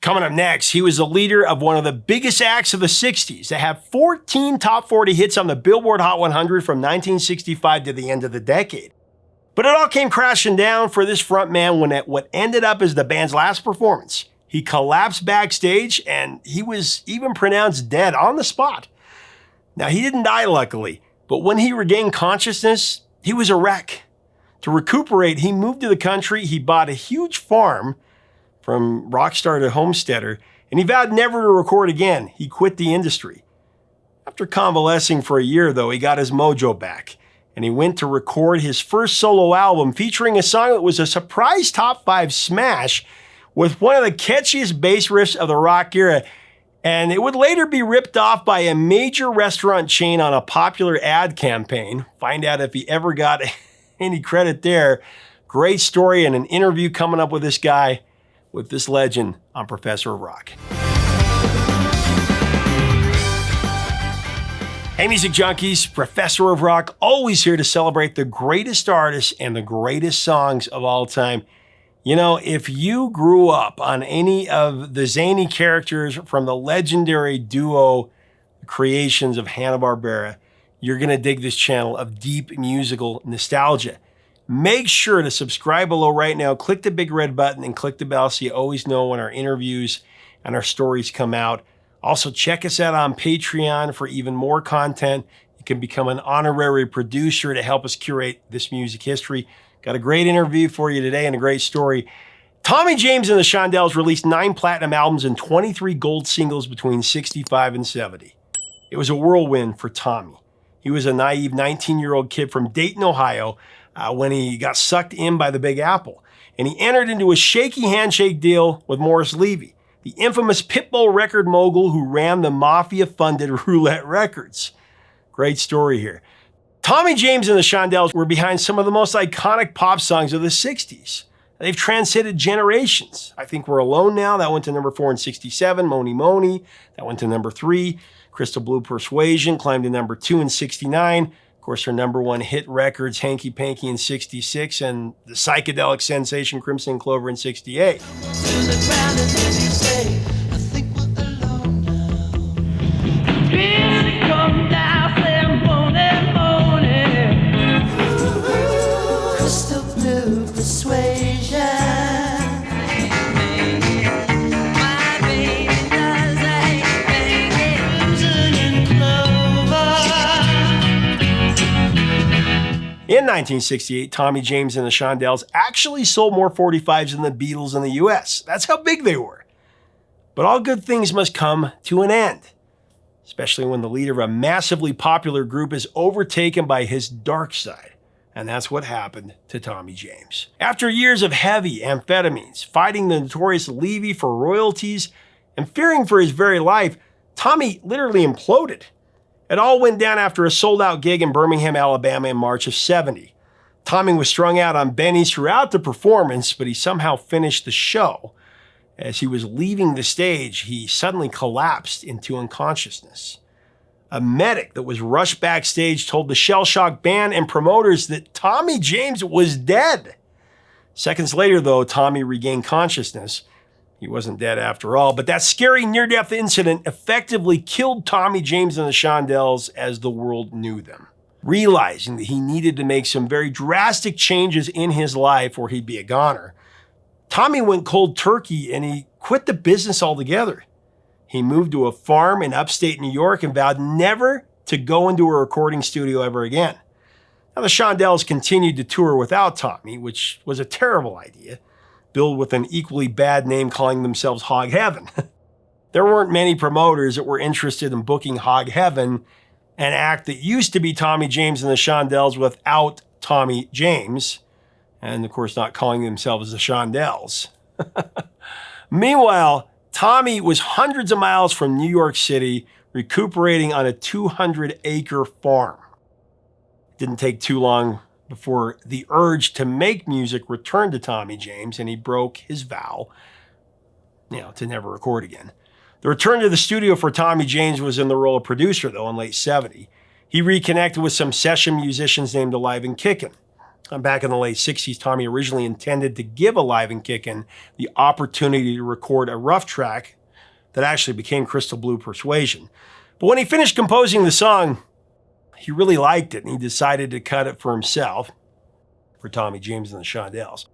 Coming up next, he was the leader of one of the biggest acts of the 60s that had 14 top 40 hits on the Billboard Hot 100 from 1965 to the end of the decade. But it all came crashing down for this frontman when at what ended up as the band's last performance. He collapsed backstage and he was even pronounced dead on the spot. Now, he didn't die, luckily, but when he regained consciousness, he was a wreck. To recuperate, he moved to the country, he bought a huge farm from rock star to homesteader, and he vowed never to record again. He quit the industry. After convalescing for a year, though, he got his mojo back, and he went to record his first solo album featuring a song that was a surprise top 5 smash with one of the catchiest bass riffs of the rock era, and it would later be ripped off by a major restaurant chain on a popular ad campaign. Find out if he ever got any credit there. Great story and an interview coming up with this guy, with this legend on Professor of Rock. Hey, music junkies, Professor of Rock, always here to celebrate the greatest artists and the greatest songs of all time. You know, if you grew up on any of the zany characters from the legendary duo creations of Hanna-Barbera, you're going to dig this channel of deep musical nostalgia. Make sure to subscribe below right now, click the big red button and click the bell so you always know when our interviews and our stories come out. Also, check us out on Patreon for even more content. You can become an honorary producer to help us curate this music history. Got a great interview for you today and a great story. Tommy James and the Shondells released 9 platinum albums and 23 gold singles between 65 and 70. It was a whirlwind for Tommy. He was a naive 19-year-old kid from Dayton, Ohio, when he got sucked in by the Big Apple. And he entered into a shaky handshake deal with Morris Levy, the infamous Pitbull record mogul who ran the mafia-funded Roulette Records. Great story here. Tommy James and the Shondells were behind some of the most iconic pop songs of the 60s. They've transcended generations. I Think We're Alone Now, that went to number 4 in 67. Mony Mony, that went to number 3. Crystal Blue Persuasion climbed to number 2 in 69. Of course, her number 1 hit records, Hanky Panky in 66, and the psychedelic sensation Crimson Clover in 68. Crystal Blue Persuasion. In 1968, Tommy James and the Shondells actually sold more 45s than the Beatles in the US. That's how big they were. But all good things must come to an end, especially when the leader of a massively popular group is overtaken by his dark side. And that's what happened to Tommy James. After years of heavy amphetamines, fighting the notorious Levy for royalties, and fearing for his very life, Tommy literally imploded. It all went down after a sold-out gig in Birmingham, Alabama in March of 70. Tommy was strung out on bennies throughout the performance, but he somehow finished the show. As he was leaving the stage, he suddenly collapsed into unconsciousness. A medic that was rushed backstage told the shell-shocked band and promoters that Tommy James was dead. Seconds later, though, Tommy regained consciousness. He wasn't dead after all, but that scary near-death incident effectively killed Tommy James and the Shondells as the world knew them. Realizing that he needed to make some very drastic changes in his life or he'd be a goner, Tommy went cold turkey and he quit the business altogether. He moved to a farm in upstate New York and vowed never to go into a recording studio ever again. Now, the Shondells continued to tour without Tommy, which was a terrible idea, billed with an equally bad name calling themselves Hog Heaven. There weren't many promoters that were interested in booking Hog Heaven, an act that used to be Tommy James and the Shondells without Tommy James, and of course not calling themselves the Shondells. Meanwhile, Tommy was hundreds of miles from New York City, recuperating on a 200-acre farm. It didn't take too long before the urge to make music returned to Tommy James, and he broke his vow, to never record again. The return to the studio for Tommy James was in the role of producer, though, in late 70. He reconnected with some session musicians named Alive and Kickin'. Back in the late 60s, Tommy originally intended to give Alive and Kickin' the opportunity to record a rough track that actually became Crystal Blue Persuasion. But when he finished composing the song, he really liked it, and he decided to cut it for himself, for Tommy James and the Shondells.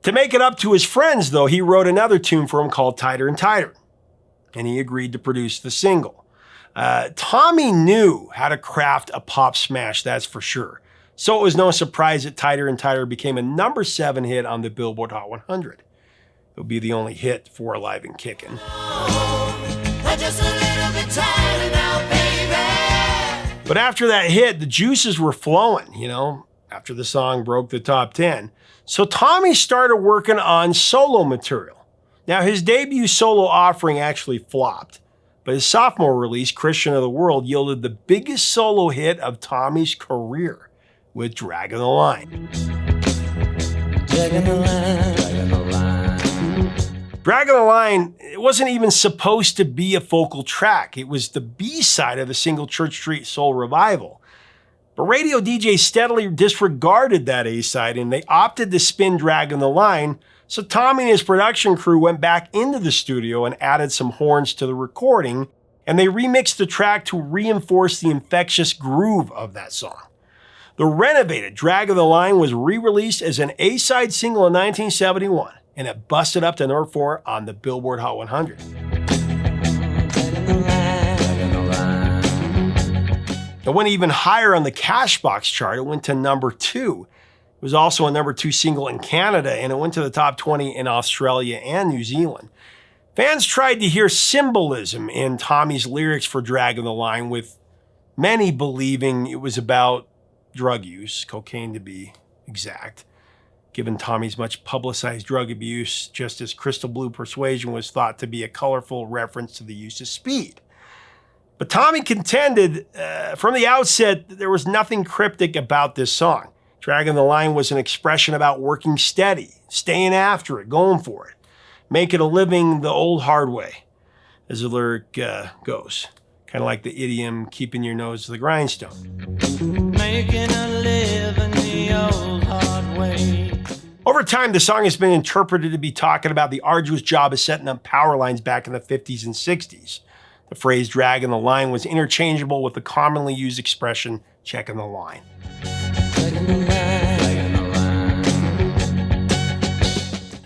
To make it up to his friends, though, he wrote another tune for him called Tighter and Tighter, and he agreed to produce the single. Tommy knew how to craft a pop smash, that's for sure. So it was no surprise that Tighter and Tighter became a number 7 hit on the Billboard Hot 100. It would be the only hit for Alive and Kickin'. But after that hit, the juices were flowing, after the song broke the top 10. So Tommy started working on solo material. Now, his debut solo offering actually flopped, but his sophomore release, Christian of the World, yielded the biggest solo hit of Tommy's career with Draggin the Line. Draggin the line, draggin the line. Draggin the Line, it wasn't even supposed to be a focal track. It was the B-side of the single Church Street Soul Revival. But radio DJs steadily disregarded that A-side, and they opted to spin Draggin the Line, so Tommy and his production crew went back into the studio and added some horns to the recording, and they remixed the track to reinforce the infectious groove of that song. The renovated Draggin the Line was re-released as an A-side single in 1971, and it busted up to number 4 on the Billboard Hot 100. It went even higher on the Cashbox chart. It went to number 2. It was also a number 2 single in Canada, and it went to the top 20 in Australia and New Zealand. Fans tried to hear symbolism in Tommy's lyrics for Draggin the Line, with many believing it was about drug use, cocaine to be exact, given Tommy's much publicized drug abuse, just as Crystal Blue Persuasion was thought to be a colorful reference to the use of speed. But Tommy contended from the outset that there was nothing cryptic about this song. Draggin the Line was an expression about working steady, staying after it, going for it, making a living the old hard way, as the lyric goes. Kind of like the idiom, keeping your nose to the grindstone. Making a living the old hard way. Over time, the song has been interpreted to be talking about the arduous job of setting up power lines back in the 50s and 60s. The phrase Draggin the Line was interchangeable with the commonly used expression, checking the line.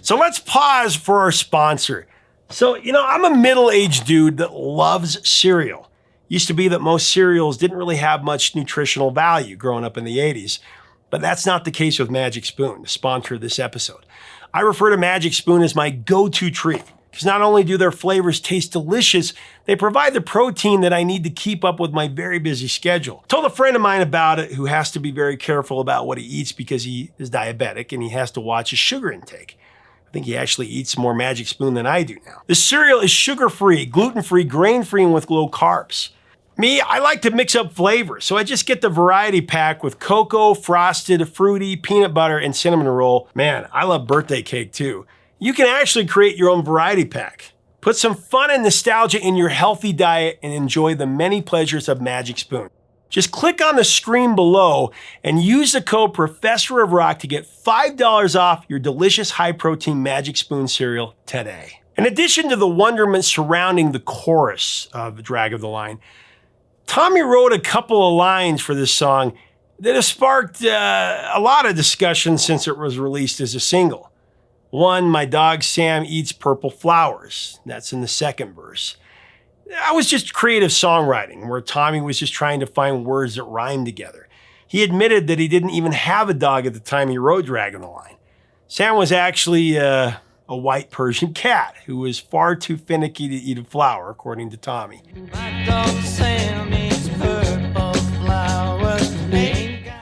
So let's pause for our sponsor. So, I'm a middle-aged dude that loves cereal. Used to be that most cereals didn't really have much nutritional value growing up in the 80s, but that's not the case with Magic Spoon, the sponsor of this episode. I refer to Magic Spoon as my go-to treat, because not only do their flavors taste delicious, they provide the protein that I need to keep up with my very busy schedule. I told a friend of mine about it who has to be very careful about what he eats because he is diabetic and he has to watch his sugar intake. I think he actually eats more Magic Spoon than I do now. The cereal is sugar-free, gluten-free, grain-free, and with low carbs. Me, I like to mix up flavors, so I just get the variety pack with cocoa, frosted, fruity, peanut butter, and cinnamon roll. Man, I love birthday cake too. You can actually create your own variety pack. Put some fun and nostalgia in your healthy diet and enjoy the many pleasures of Magic Spoon. Just click on the screen below and use the code Professor of Rock to get $5 off your delicious high-protein Magic Spoon cereal today. In addition to the wonderment surrounding the chorus of Draggin the Line, Tommy wrote a couple of lines for this song that have sparked a lot of discussion since it was released as a single. One, my dog Sam eats purple flowers. That's in the second verse. That was just creative songwriting, where Tommy was just trying to find words that rhyme together. He admitted that he didn't even have a dog at the time he wrote Draggin the Line. Sam was actually a white Persian cat who was far too finicky to eat a flower, according to Tommy. My dog Sam eats purple flowers.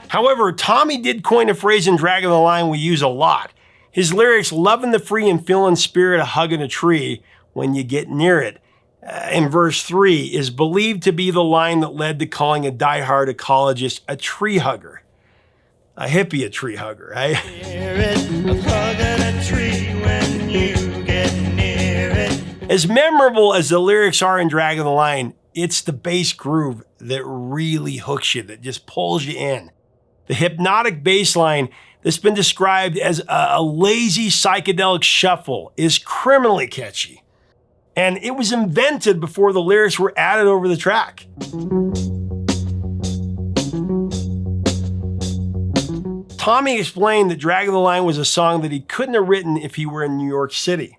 However, Tommy did coin a phrase in Draggin the Line we use a lot. His lyrics, loving the free and feeling spirit of hugging a tree when you get near it, in verse 3, is believed to be the line that led to calling a diehard ecologist a tree hugger. A hippie a tree hugger, right? As memorable as the lyrics are in Draggin the Line, it's the bass groove that really hooks you, that just pulls you in. The hypnotic bass line that's been described as a lazy psychedelic shuffle, is criminally catchy. And it was invented before the lyrics were added over the track. Tommy explained that Draggin the Line was a song that he couldn't have written if he were in New York City.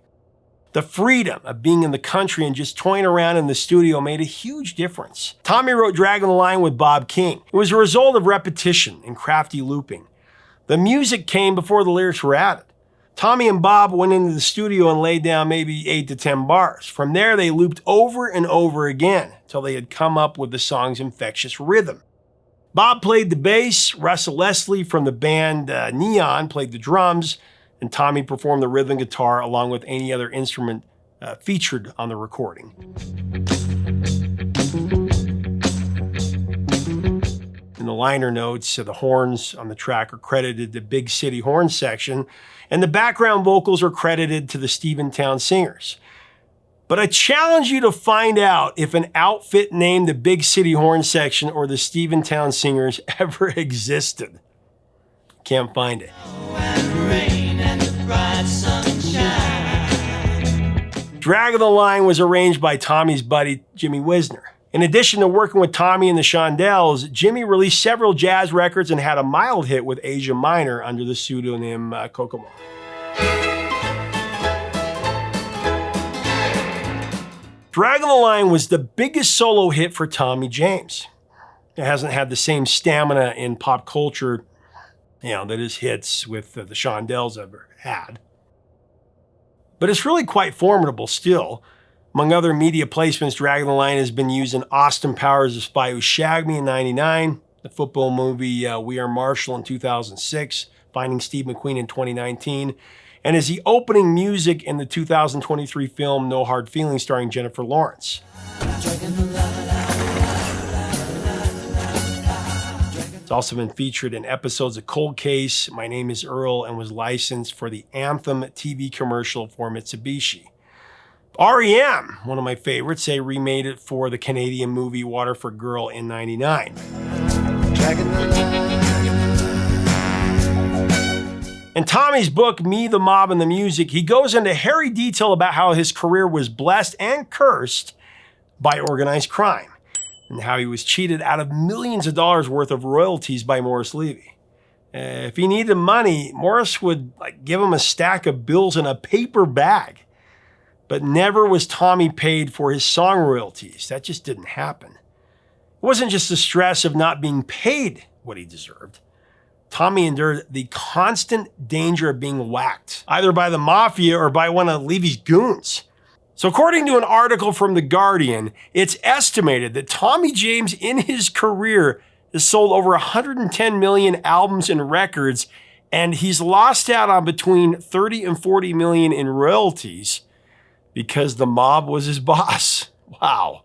The freedom of being in the country and just toying around in the studio made a huge difference. Tommy wrote Draggin the Line with Bob King. It was a result of repetition and crafty looping. The music came before the lyrics were added. Tommy and Bob went into the studio and laid down maybe 8 to 10 bars. From there, they looped over and over again until they had come up with the song's infectious rhythm. Bob played the bass, Russell Leslie from the band Neon played the drums, and Tommy performed the rhythm guitar along with any other instrument featured on the recording. In the liner notes, the horns on the track are credited to Big City Horn Section, and the background vocals are credited to the Steventown Singers. But I challenge you to find out if an outfit named the Big City Horn Section or the Steventown Singers ever existed. Can't find it. Draggin the Line was arranged by Tommy's buddy, Jimmy Wisner. In addition to working with Tommy and the Shondells, Jimmy released several jazz records and had a mild hit with Asia Minor under the pseudonym Kokomo. Draggin the Line was the biggest solo hit for Tommy James. It hasn't had the same stamina in pop culture, that his hits with the Shondells ever had. But it's really quite formidable still. Among other media placements, Draggin the Line has been used in Austin Powers' The Spy Who Shagged Me in '99, the football movie We Are Marshall in 2006, Finding Steve McQueen in 2019, and is the opening music in the 2023 film No Hard Feelings starring Jennifer Lawrence. It's also been featured in episodes of Cold Case, My Name is Earl, and was licensed for the Anthem TV commercial for Mitsubishi. REM, one of my favorites, they remade it for the Canadian movie Waterford Girl in '99. In Tommy's book, Me, the Mob, and the Music, he goes into hairy detail about how his career was blessed and cursed by organized crime, and how he was cheated out of millions of dollars worth of royalties by Morris Levy. If he needed money, Morris would give him a stack of bills in a paper bag. But never was Tommy paid for his song royalties. That just didn't happen. It wasn't just the stress of not being paid what he deserved. Tommy endured the constant danger of being whacked, either by the mafia or by one of Levy's goons. So according to an article from The Guardian, it's estimated that Tommy James in his career has sold over 110 million albums and records, and he's lost out on between 30 and 40 million in royalties because the mob was his boss. Wow.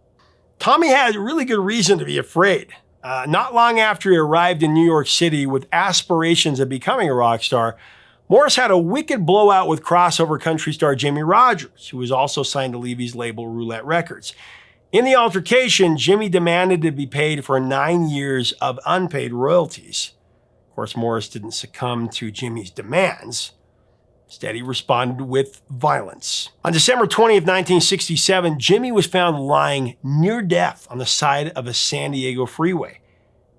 Tommy had really good reason to be afraid. Not long after he arrived in New York City with aspirations of becoming a rock star, Morris had a wicked blowout with crossover country star Jimmie Rodgers, who was also signed to Levy's label Roulette Records. In the altercation, Jimmy demanded to be paid for 9 years of unpaid royalties. Of course, Morris didn't succumb to Jimmy's demands. Instead, he responded with violence. On December 20th, 1967, Jimmy was found lying near death on the side of a San Diego freeway.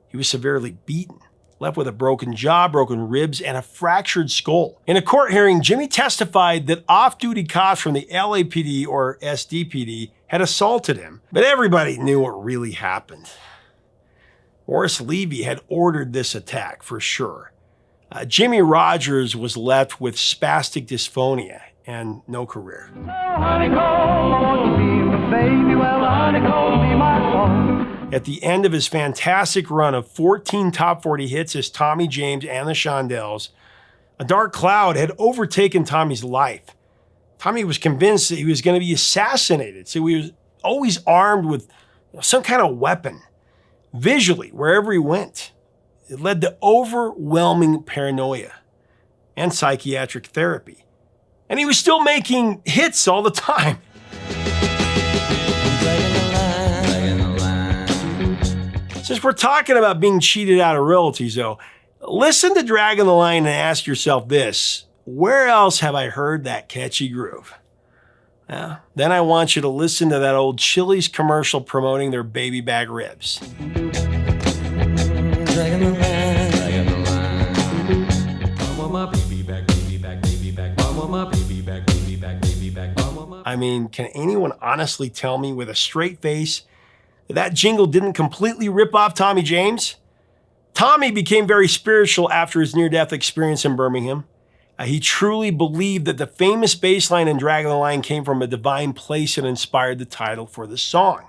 He was severely beaten, left with a broken jaw, broken ribs, and a fractured skull. In a court hearing, Jimmy testified that off-duty cops from the LAPD or SDPD had assaulted him, but everybody knew what really happened. Morris Levy had ordered this attack for sure. Jimmie Rodgers was left with spastic dysphonia and no career. At the end of his fantastic run of 14 top 40 hits as Tommy James and the Shondells, a dark cloud had overtaken Tommy's life. Tommy was convinced that he was going to be assassinated, so he was always armed with some kind of weapon, visually, wherever he went. It led to overwhelming paranoia and psychiatric therapy. And he was still making hits all the time. Since we're talking about being cheated out of royalties, though, Listen to Draggin the Line and ask yourself this: where else have I heard that catchy groove? Then I want you to listen to that old Chili's commercial promoting their baby back ribs. Dragging the line, dragging the line. I want my baby back, baby back, baby back. I want my baby back, baby back, baby back. I want my... I mean, can anyone honestly tell me with a straight face that that jingle didn't completely rip off Tommy James? Tommy became very spiritual after his near-death experience in Birmingham. He truly believed that the famous bass line in Draggin the Line came from a divine place and inspired the title for the song.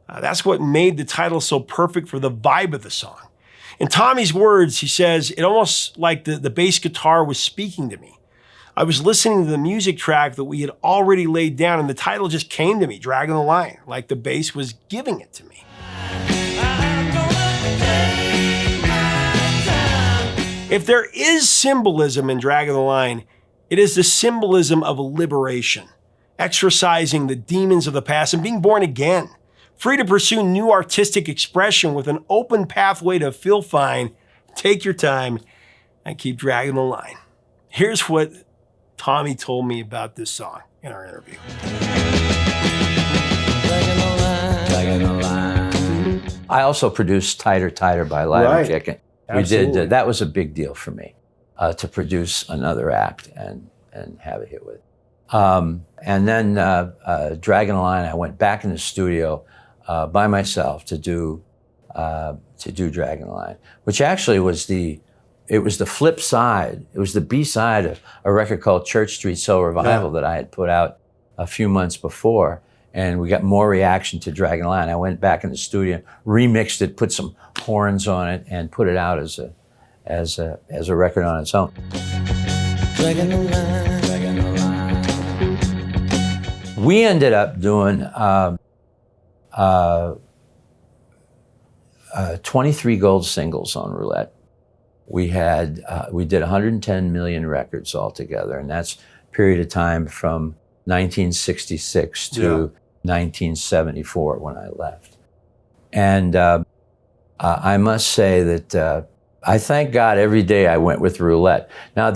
That's what made the title so perfect for the vibe of the song. In Tommy's words, he says, it almost like the bass guitar was speaking to me. I was listening to the music track that we had already laid down, and the title just came to me, Draggin the Line, like the bass was giving it to me. If there is symbolism in Draggin the Line, it is the symbolism of liberation, exorcising the demons of the past and being born again, free to pursue new artistic expression with an open pathway to feel fine, take your time, and keep dragging the line. Here's what Tommy told me about this song in our interview. Dragging the line. I also produced Tighter, Tighter by Live Right. Chicken. Absolutely. We did, that was a big deal for me, to produce another act and have a hit with it. And then Draggin the Line, I went back in the studio by myself to do Draggin the Line, which actually was the flip side. It was the B-side of a record called Church Street Soul Revival that I had put out a few months before. And we got more reaction to Draggin the Line. I went back in the studio, remixed it, put some horns on it, and put it out as a record on its own. Dragging the line, dragging the line. We ended up doing 23 gold singles on Roulette. We did 110 million records altogether, and that's a period of time from 1966 to 1974 when I left. And I must say that I thank God every day I went with Roulette. Now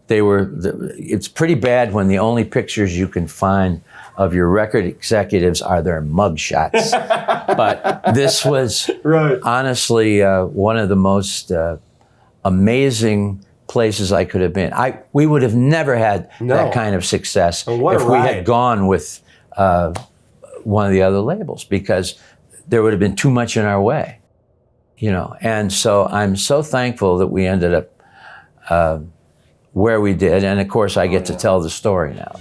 it's pretty bad when the only pictures you can find of your record executives are their mugshots. But this was honestly one of the most amazing places I could have been. We would have never had that kind of success if we had gone with one of the other labels, because there would have been too much in our way, And so I'm so thankful that we ended up where we did, and of course I get to tell the story now.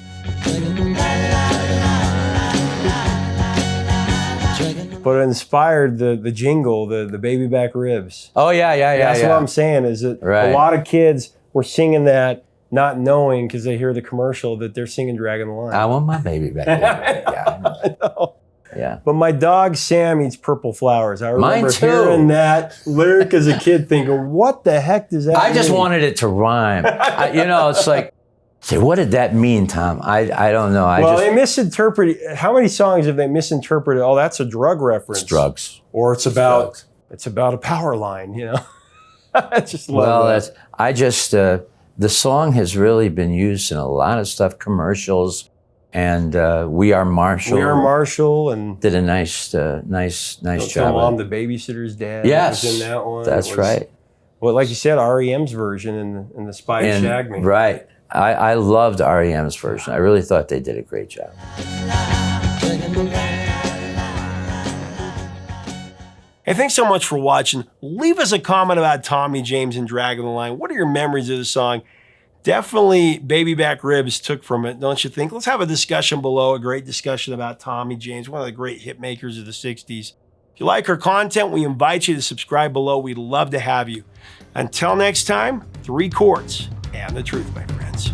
But it inspired the jingle, the baby back ribs. Oh yeah. That's what I'm saying, is that a lot of kids were singing that not knowing, because they hear the commercial, that they're singing Draggin the Line. I want my baby back. Yeah, I know. Yeah. But my dog Sam eats purple flowers. I remember Mine too. hearing that lyric as a kid thinking, what the heck does that mean? I just wanted it to rhyme. It's like, say, what did that mean, Tom? I don't know. They misinterpreted. How many songs have they misinterpreted? Oh, that's a drug reference. It's drugs. Or it's about a power line, I just love that. The song has really been used in a lot of stuff, commercials, and We Are Marshall. We Are Marshall, and did a nice job. Mom, the babysitter's dad. Yes, was in that one. That's right. Well, like you said, REM's version in the Spy Who Shagged Me. Right. I loved REM's version. I really thought they did a great job. Hey, thanks so much for watching. Leave us a comment about Tommy James and Draggin the Line. What are your memories of the song? Definitely baby back ribs took from it, don't you think? Let's have a discussion below, a great discussion about Tommy James, one of the great hit makers of the 60s. If you like our content, we invite you to subscribe below. We'd love to have you. Until next time, 3 chords and the truth, my friends.